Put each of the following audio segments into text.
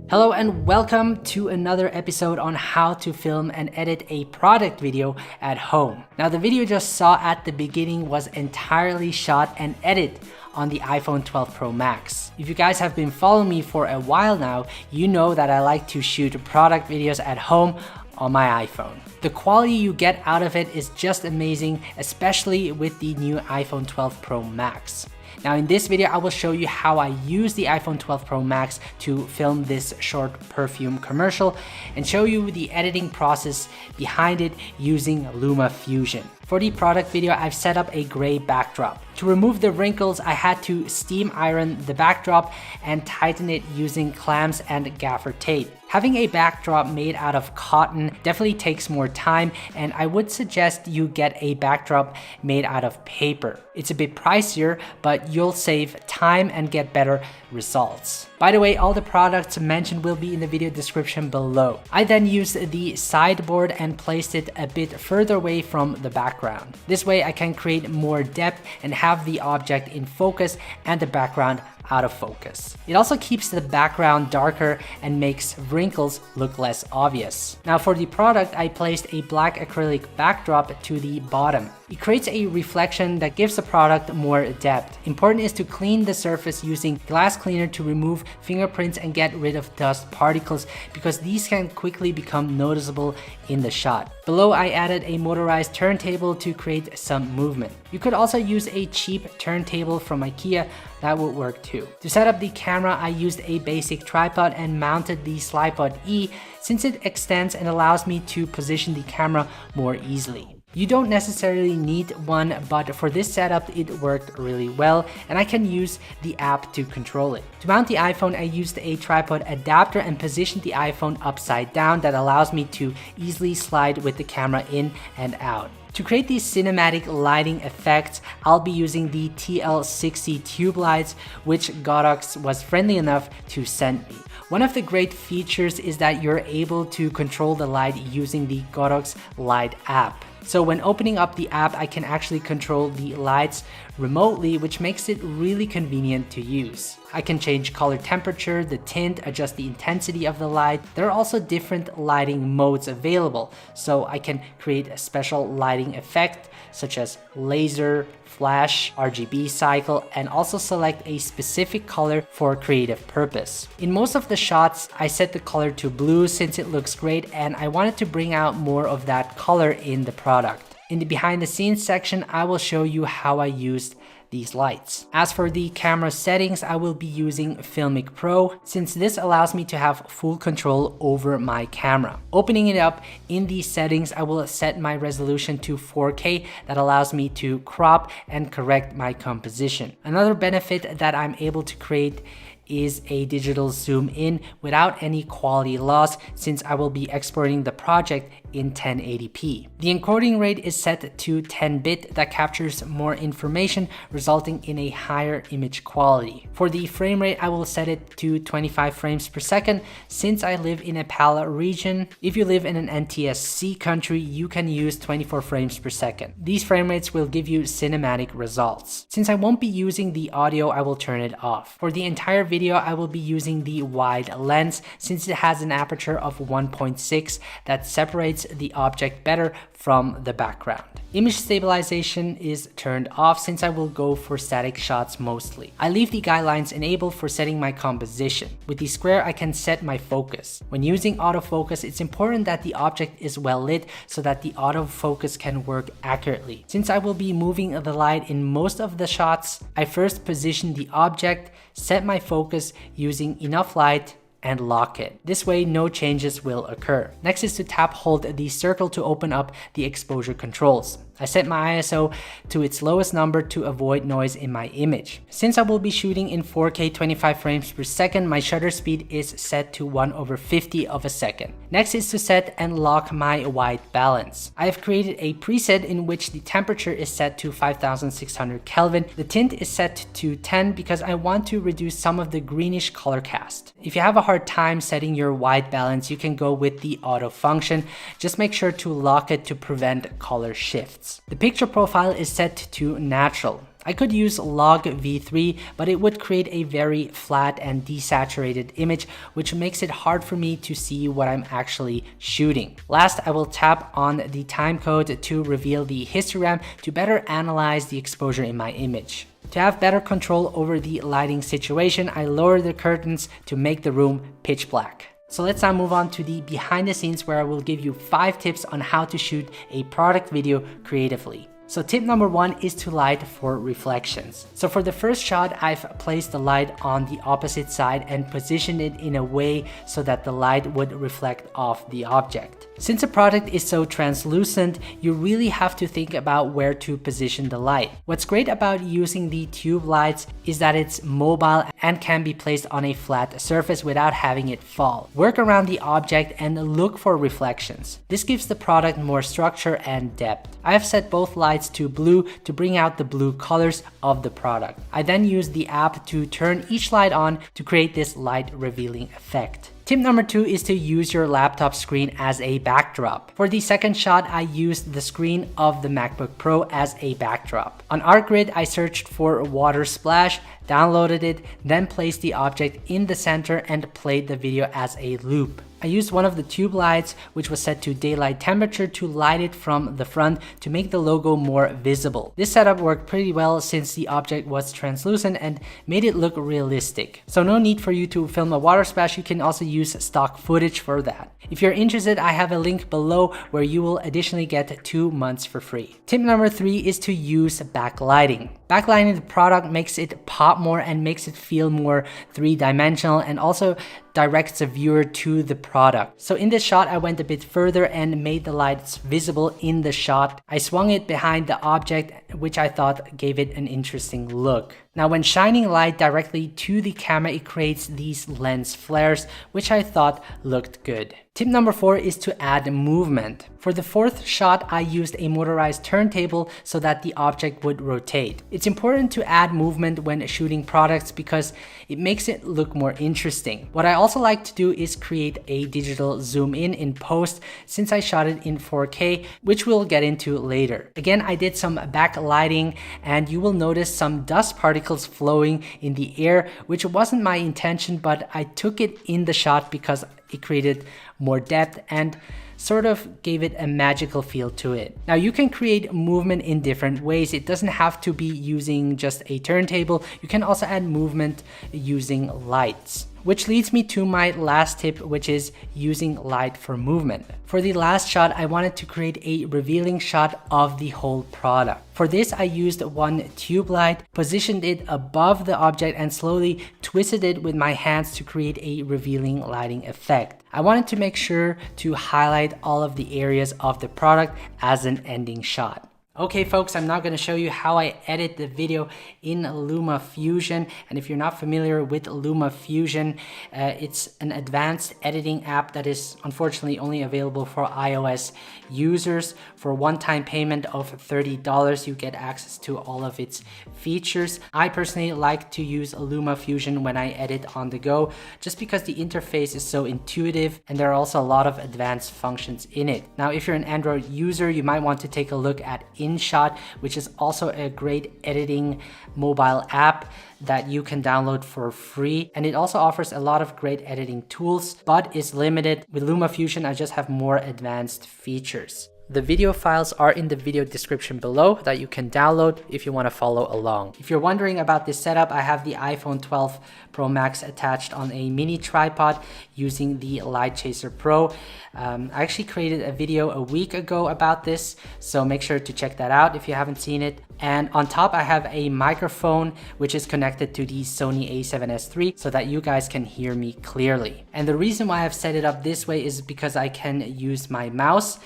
Hello and welcome to another episode on how to film and edit a product video at home. Now the video you just saw at the beginning was entirely shot and edited on the iPhone 12 Pro Max. If you guys have been following me for a while now, you know that I like to shoot product videos at home on my iPhone. The quality you get out of it is just amazing, especially with the new iPhone 12 Pro Max. Now in this video, I will show you how I use the iPhone 12 Pro Max to film this short perfume commercial and show you the editing process behind it using LumaFusion. For the product video, I've set up a gray backdrop. To remove the wrinkles, I had to steam iron the backdrop and tighten it using clamps and gaffer tape. Having a backdrop made out of cotton definitely takes more time, and I would suggest you get a backdrop made out of paper. It's a bit pricier, but you'll save time and get better results. By the way, all the products mentioned will be in the video description below. I then used the sideboard and placed it a bit further away from the background. This way I can create more depth and have the object in focus and the background out of focus. It also keeps the background darker and makes wrinkles look less obvious. Now for the product, I placed a black acrylic backdrop to the bottom. It creates a reflection that gives the product more depth. Important is to clean the surface using glass cleaner to remove fingerprints and get rid of dust particles because these can quickly become noticeable in the shot. Below, I added a motorized turntable to create some movement. You could also use a cheap turntable from IKEA, that would work too. To set up the camera, I used a basic tripod and mounted the SlidePod E since it extends and allows me to position the camera more easily. You don't necessarily need one, but for this setup, it worked really well, and I can use the app to control it. To mount the iPhone, I used a tripod adapter and positioned the iPhone upside down that allows me to easily slide with the camera in and out. To create these cinematic lighting effects, I'll be using the TL60 tube lights, which Godox was friendly enough to send me. One of the great features is that you're able to control the light using the Godox Light app. So when opening up the app, I can actually control the lights remotely, which makes it really convenient to use. I can change color temperature, the tint, adjust the intensity of the light. There are also different lighting modes available, so I can create a special lighting effect such as laser, flash, RGB cycle, and also select a specific color for creative purpose. In most of the shots, I set the color to blue since it looks great and I wanted to bring out more of that color in the product. In the behind the scenes section, I will show you how I used these lights. As for the camera settings, I will be using Filmic Pro since this allows me to have full control over my camera. Opening it up in these settings, I will set my resolution to 4K that allows me to crop and correct my composition. Another benefit that I'm able to create is a digital zoom in without any quality loss since I will be exporting the project in 1080p. The encoding rate is set to 10-bit that captures more information, resulting in a higher image quality. For the frame rate, I will set it to 25 frames per second since I live in a PAL region. If you live in an NTSC country, you can use 24 frames per second. These frame rates will give you cinematic results. Since I won't be using the audio, I will turn it off. For the entire video, I will be using the wide lens since it has an aperture of 1.6 that separates the object better from the background. Image stabilization is turned off since I will go for static shots mostly. I leave the guidelines enabled for setting my composition. With the square, I can set my focus. When using autofocus, it's important that the object is well lit so that the autofocus can work accurately. Since I will be moving the light in most of the shots, I first position the object, set my focus using enough light, and lock it. This way, no changes will occur. Next is to tap hold the circle to open up the exposure controls. I set my ISO to its lowest number to avoid noise in my image. Since I will be shooting in 4K 25 frames per second, my shutter speed is set to 1/50 of a second. Next is to set and lock my white balance. I have created a preset in which the temperature is set to 5600 Kelvin. The tint is set to 10 because I want to reduce some of the greenish color cast. If you have a hard time setting your white balance, you can go with the auto function. Just make sure to lock it to prevent color shifts. The picture profile is set to natural. I could use log V3, but it would create a very flat and desaturated image, which makes it hard for me to see what I'm actually shooting. Last, I will tap on the timecode to reveal the histogram to better analyze the exposure in my image. To have better control over the lighting situation, I lower the curtains to make the room pitch black. So let's now move on to the behind the scenes, where I will give you 5 tips on how to shoot a product video creatively. So tip number 1 is to light for reflections. So for the first shot, I've placed the light on the opposite side and positioned it in a way so that the light would reflect off the object. Since a product is so translucent, you really have to think about where to position the light. What's great about using the tube lights is that it's mobile and can be placed on a flat surface without having it fall. Work around the object and look for reflections. This gives the product more structure and depth. I have set both lights to blue to bring out the blue colors of the product. I then use the app to turn each light on to create this light revealing effect. Tip number 2 is to use your laptop screen as a backdrop. For the second shot, I used the screen of the MacBook Pro as a backdrop. On ArtGrid, I searched for water splash, downloaded it, then placed the object in the center and played the video as a loop. I used one of the tube lights, which was set to daylight temperature, to light it from the front to make the logo more visible. This setup worked pretty well since the object was translucent and made it look realistic. So no need for you to film a water splash, you can also use stock footage for that. If you're interested, I have a link below where you will additionally get 2 months for free. Tip number 3 is to use backlighting. Backlighting the product makes it pop more and makes it feel more three-dimensional, and also directs the viewer to the product. So in this shot, I went a bit further and made the lights visible in the shot. I swung it behind the object, which I thought gave it an interesting look. Now, when shining light directly to the camera, it creates these lens flares, which I thought looked good. Tip number 4 is to add movement. For the fourth shot, I used a motorized turntable so that the object would rotate. It's important to add movement when shooting products because it makes it look more interesting. What I also like to do is create a digital zoom in post, since I shot it in 4K, which we'll get into later. Again, I did some backlighting and you will notice some dust particles flowing in the air, which wasn't my intention, but I took it in the shot because it created more depth and sort of gave it a magical feel to it. Now, you can create movement in different ways. It doesn't have to be using just a turntable. You can also add movement using lights. Which leads me to my last tip, which is using light for movement. For the last shot, I wanted to create a revealing shot of the whole product. For this, I used one tube light, positioned it above the object and slowly twisted it with my hands to create a revealing lighting effect. I wanted to make sure to highlight all of the areas of the product as an ending shot. Okay folks, I'm now going to show you how I edit the video in LumaFusion. And if you're not familiar with LumaFusion, it's an advanced editing app that is unfortunately only available for iOS users. For a one-time payment of $30, you get access to all of its features. I personally like to use LumaFusion when I edit on the go, just because the interface is so intuitive and there are also a lot of advanced functions in it. Now, if you're an Android user, you might want to take a look at InShot, which is also a great editing mobile app that you can download for free. And it also offers a lot of great editing tools, but is limited. With LumaFusion, I just have more advanced features. The video files are in the video description below that you can download if you want to follow along. If you're wondering about this setup, I have the iPhone 12 Pro Max attached on a mini tripod using the Light Chaser Pro. I actually created a video a week ago about this, so make sure to check that out if you haven't seen it. And on top, I have a microphone which is connected to the Sony a7S III so that you guys can hear me clearly. And the reason why I've set it up this way is because I can use my mouse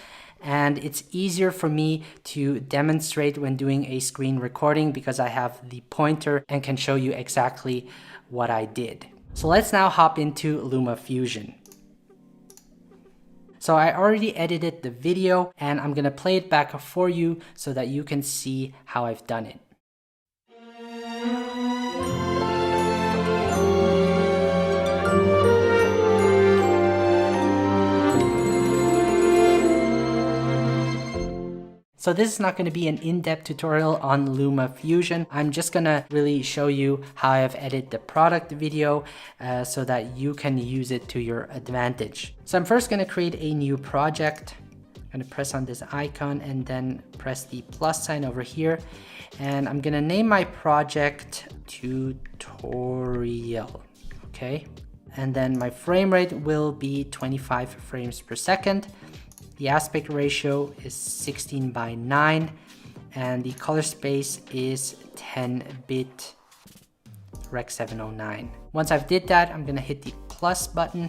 and it's easier for me to demonstrate when doing a screen recording because I have the pointer and can show you exactly what I did. So let's now hop into LumaFusion. So I already edited the video and I'm gonna play it back for you so that you can see how I've done it. So this is not going to be an in-depth tutorial on LumaFusion. I'm just going to really show you how I've edited the product video so that you can use it to your advantage. So I'm first going to create a new project. I'm going to press on this icon and then press the plus sign over here. And I'm going to name my project tutorial. Okay. And then my frame rate will be 25 frames per second. The aspect ratio is 16:9 and the color space is 10-bit Rec 709. Once I've did that, I'm gonna hit the plus button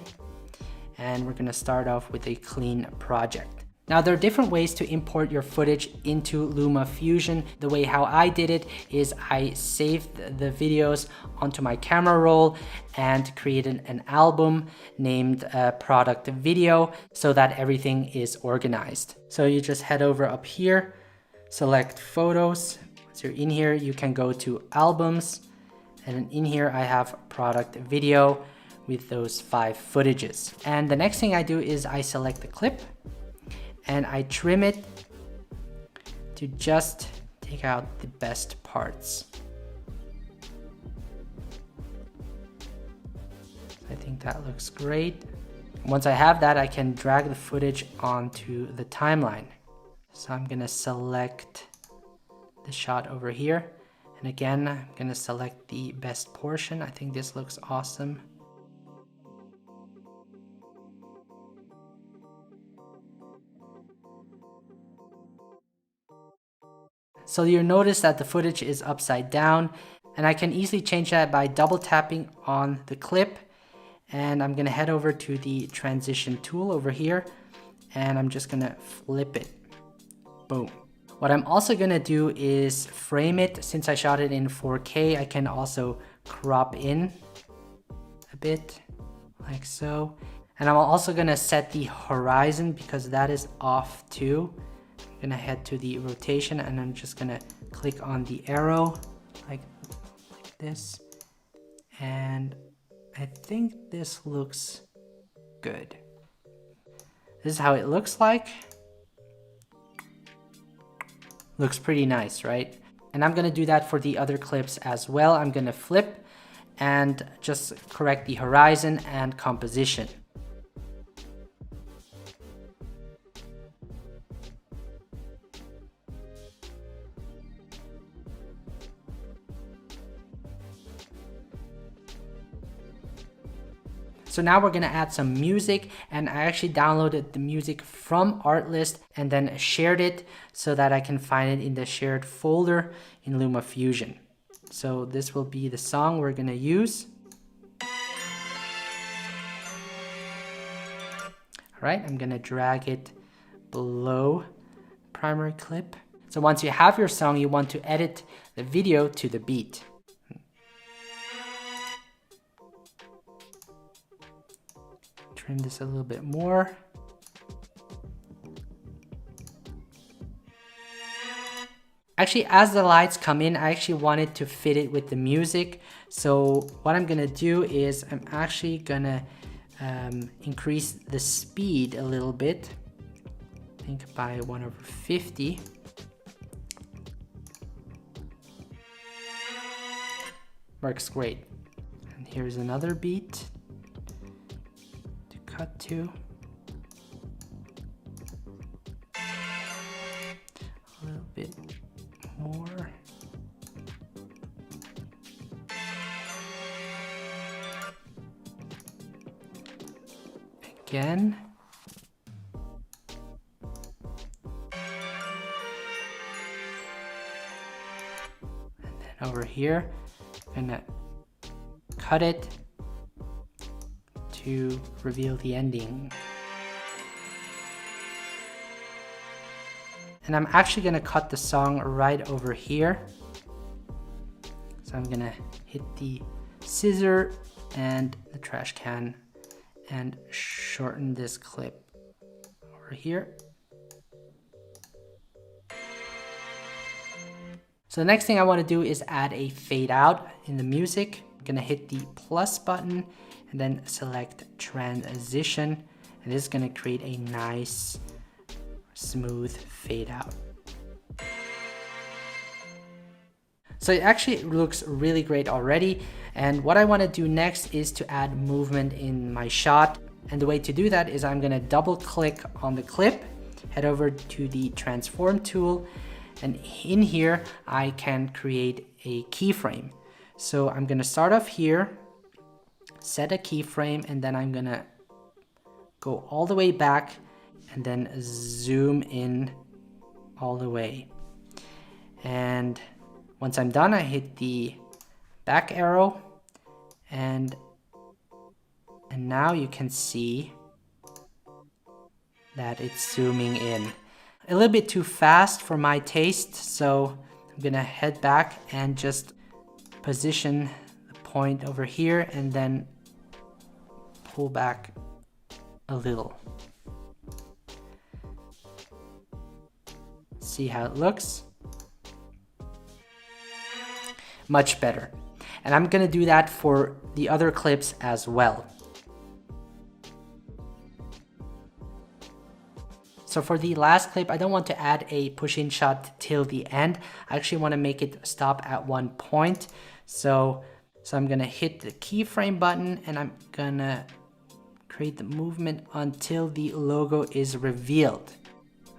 and we're gonna start off with a clean project. Now there are different ways to import your footage into LumaFusion. The way how I did it is I saved the videos onto my camera roll and created an album named product video so that everything is organized. So you just head over up here, select photos. Once you're in here, you can go to albums, and in here I have product video with those 5 footages. And the next thing I do is I select the clip and I trim it to just take out the best parts. I think that looks great. Once I have that, I can drag the footage onto the timeline. So I'm gonna select the shot over here. And again, I'm gonna select the best portion. I think this looks awesome. So you'll notice that the footage is upside down, and I can easily change that by double tapping on the clip. And I'm gonna head over to the transition tool over here, and I'm just gonna flip it. Boom. What I'm also gonna do is frame it. Since I shot it in 4K, I can also crop in a bit, like so. And I'm also gonna set the horizon because that is off too. I'm gonna head to the rotation and I'm just gonna click on the arrow like this. And I think this looks good. This is how it looks like. Looks pretty nice, right? And I'm gonna do that for the other clips as well. I'm gonna flip and just correct the horizon and composition. So now we're gonna add some music, and I actually downloaded the music from Artlist and then shared it so that I can find it in the shared folder in LumaFusion. So this will be the song we're gonna use. All right, I'm gonna drag it below primary clip. So once you have your song, you want to edit the video to the beat. Trim this a little bit more. Actually, as the lights come in, I actually wanted to fit it with the music. So what I'm gonna do is I'm actually gonna increase the speed a little bit. I think by 1/50. Works great. And here's another beat cut to. A little bit more. Again. And then over here, I'm gonna cut it to reveal the ending. And I'm actually gonna cut the song right over here. So I'm gonna hit the scissor and the trash can and shorten this clip over here. So the next thing I want to do is add a fade out in the music. I'm gonna hit the plus button and then select transition. And this is gonna create a nice, smooth fade out. So it actually looks really great already. And what I want to do next is to add movement in my shot. And the way to do that is I'm gonna double click on the clip, head over to the transform tool, and in here I can create a keyframe. So I'm gonna start off here, set a keyframe, and then I'm gonna go all the way back and then zoom in all the way. And once I'm done, I hit the back arrow, and now you can see that it's zooming in. A little bit too fast for my taste, so I'm gonna head back and just position the point over here and then pull back a little. See how it looks? Much better. And I'm gonna do that for the other clips as well. So for the last clip, I don't want to add a push-in shot till the end. I actually want to make it stop at one point. So I'm gonna hit the keyframe button and I'm gonna create the movement until the logo is revealed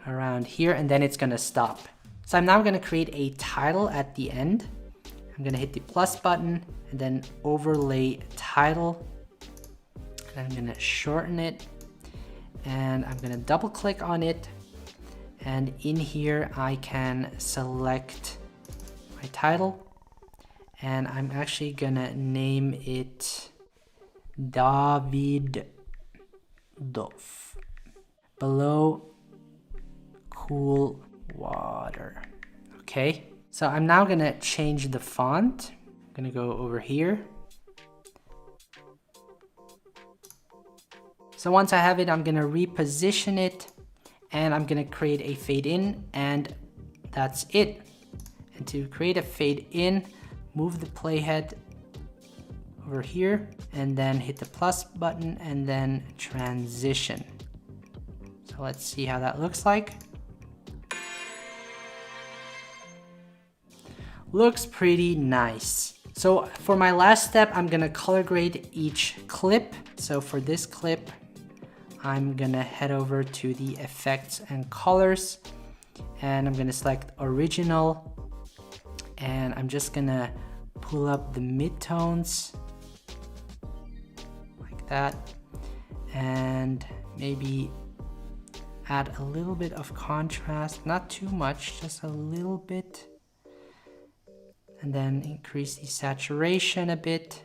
around here, and then it's gonna stop. So I'm now gonna create a title at the end. I'm gonna hit the plus button and then overlay title, and I'm gonna shorten it. And I'm gonna double click on it, and in here I can select my title, and I'm actually gonna name it David Dov below cool water. Okay, so I'm now gonna change the font. I'm gonna go over here. So once I have it, I'm gonna reposition it, and I'm gonna create a fade in, and that's it. And to create a fade in, move the playhead over here, and then hit the plus button, and then transition. So let's see how that looks like. Looks pretty nice. So for my last step, I'm gonna color grade each clip. So for this clip, I'm gonna head over to the effects and colors, and I'm gonna select original, and I'm just gonna pull up the midtones like that, and maybe add a little bit of contrast, not too much, just a little bit, and then increase the saturation a bit.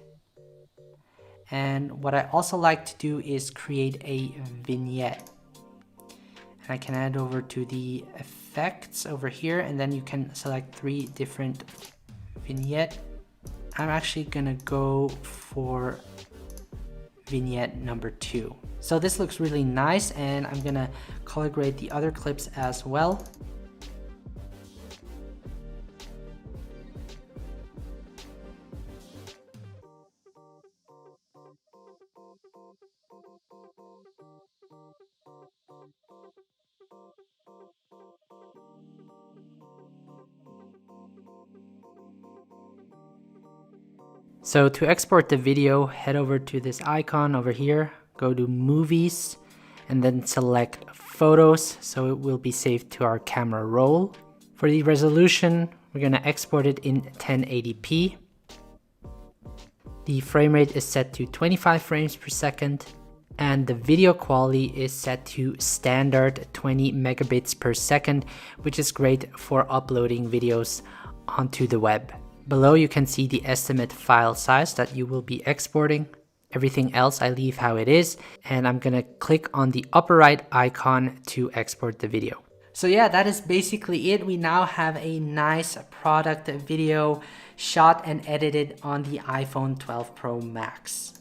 And what I also like to do is create a vignette. And I can head over to the effects over here, and then you can select 3 different vignette. I'm actually gonna go for vignette number 2. So this looks really nice, and I'm gonna color grade the other clips as well. So to export the video, head over to this icon over here, go to movies, and then select photos, so it will be saved to our camera roll. For the resolution, we're gonna export it in 1080p. The frame rate is set to 25 frames per second, and the video quality is set to standard 20 megabits per second, which is great for uploading videos onto the web. Below you can see the estimate file size that you will be exporting. Everything else I leave how it is, and I'm gonna click on the upper right icon to export the video. So yeah, that is basically it. We now have a nice product video shot and edited on the iPhone 12 Pro Max.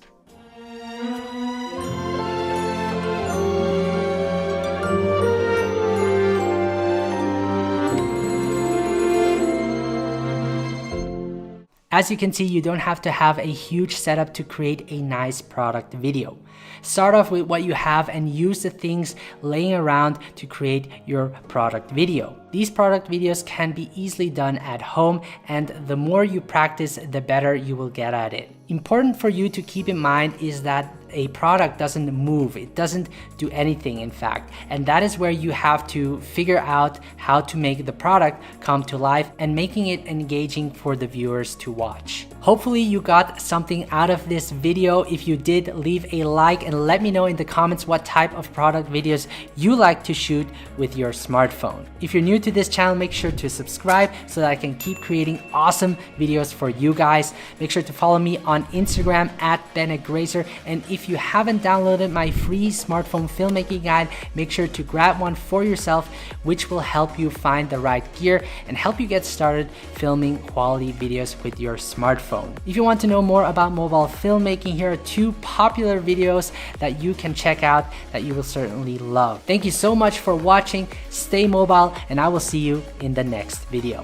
As you can see, you don't have to have a huge setup to create a nice product video. Start off with what you have and use the things laying around to create your product video. These product videos can be easily done at home, and the more you practice, the better you will get at it. Important for you to keep in mind is that a product doesn't move, it doesn't do anything in fact, and that is where you have to figure out how to make the product come to life and making it engaging for the viewers to watch. Hopefully you got something out of this video. If you did, leave a like and let me know in the comments what type of product videos you like to shoot with your smartphone. If you're new to this channel, make sure to subscribe so that I can keep creating awesome videos for you guys. Make sure to follow me on Instagram at Bennett Grazer, and if you haven't downloaded my free smartphone filmmaking guide, make sure to grab one for yourself, which will help you find the right gear and help you get started filming quality videos with your smartphone. If you want to know more about mobile filmmaking, here are 2 popular videos that you can check out that you will certainly love. Thank you so much for watching. Stay mobile, and I will see you in the next video.